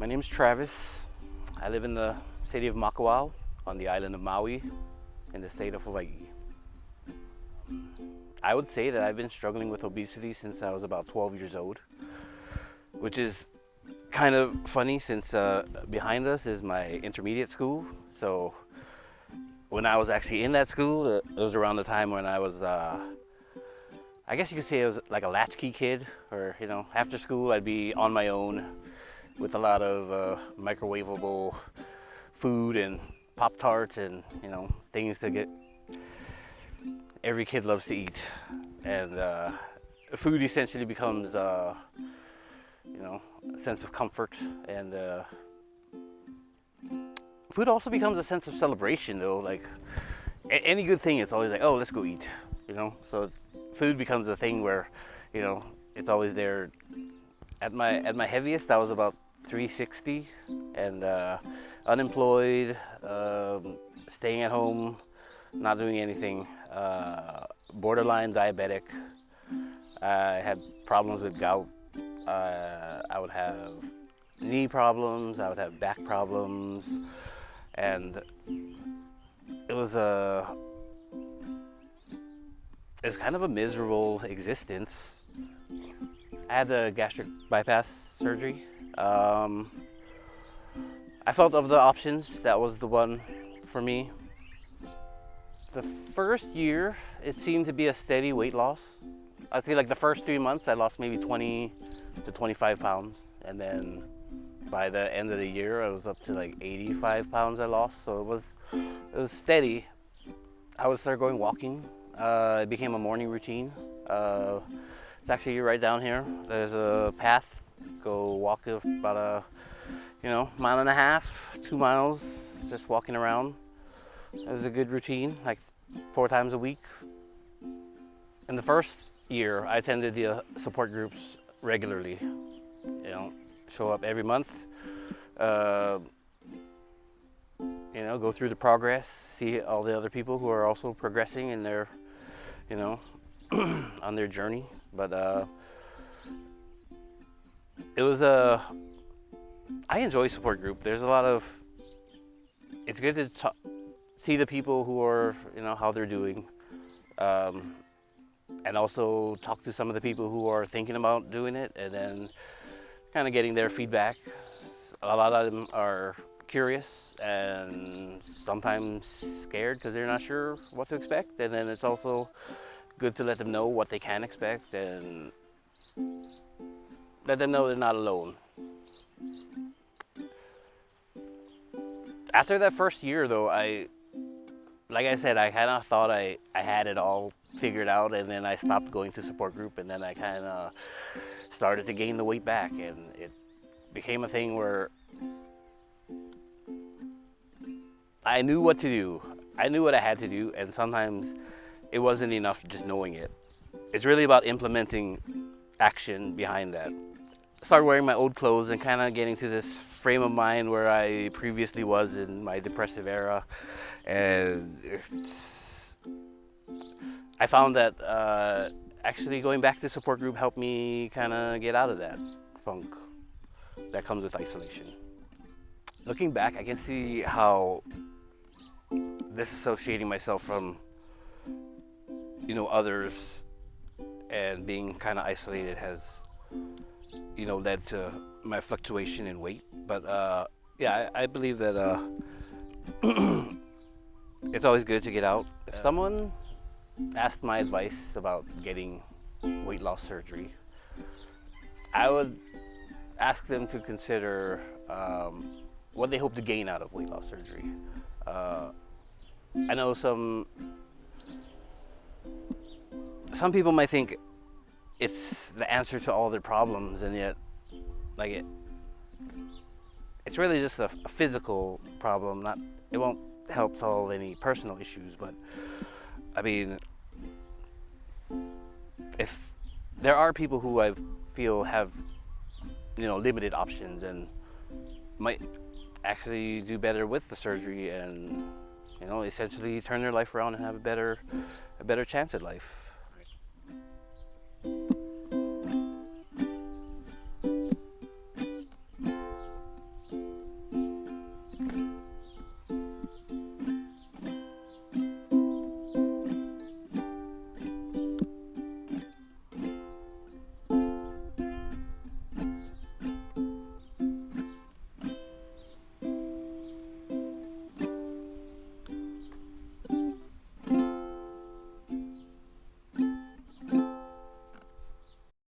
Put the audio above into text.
My name's Travis. I live in the city of Makawao on the island of Maui in the state of Hawaii. I would say that I've been struggling with obesity since I was about 12 years old, which is kind of funny since behind us is my intermediate school. So when I was actually in that school, it was around the time when I was, I guess you could say I was like a latchkey kid, or, you know, after school I'd be on my own with a lot of microwavable food and Pop-Tarts and, you know, things to get, every kid loves to eat. And food essentially becomes, you know, a sense of comfort, and food also becomes a sense of celebration though. Like any good thing, it's always like, oh, let's go eat, you know. So food becomes a thing where, you know, it's always there. At my heaviest, I was about 360, and unemployed, staying at home, not doing anything, borderline diabetic. I had problems with gout. I would have knee problems, I would have back problems, and it was it's kind of a miserable existence. I had the gastric bypass surgery. I felt of the options, that was the one for me. The first year, it seemed to be a steady weight loss. I'd say like the first 3 months, I lost maybe 20 to 25 pounds. And then by the end of the year, I was up to like 85 pounds I lost. So it was steady. I would start going walking. It became a morning routine. It's actually right down here. There's a path. Go walk about a, you know, 1.5 miles, 2 miles, just walking around. It was a good routine, like 4 times a week. In the first year, I attended the support groups regularly. You know, show up every month. You know, go through the progress, see all the other people who are also progressing in their, you know, on their journey. But it was I enjoy support group. There's a lot of, it's good to see the people who are, you know, how they're doing, and also talk to some of the people who are thinking about doing it, and then kind of getting their feedback. A lot of them are curious and sometimes scared because they're not sure what to expect, and then it's also good to let them know what they can expect and let them know they're not alone. After that first year though, like I said, I kind of thought I had it all figured out, and then I stopped going to support group, and then I kind of started to gain the weight back, and it became a thing where I knew what to do. I knew what I had to do, and sometimes it wasn't enough just knowing it. It's really about implementing action behind that. Started wearing my old clothes and kind of getting to this frame of mind where I previously was in my depressive era, and I found that actually going back to support group helped me kind of get out of that funk that comes with isolation. Looking back, I can see how disassociating myself from, you know, others and being kind of isolated has, you know, led to my fluctuation in weight. But yeah, I believe that it's always good to get out. If someone asked my advice about getting weight loss surgery, I would ask them to consider what they hope to gain out of weight loss surgery. I know some people might think it's the answer to all their problems, and yet, like, it's really just a physical problem. It won't help solve any personal issues. But I mean, if there are people who I feel have, you know, limited options and might actually do better with the surgery, and, you know, essentially turn their life around and have a better chance at life.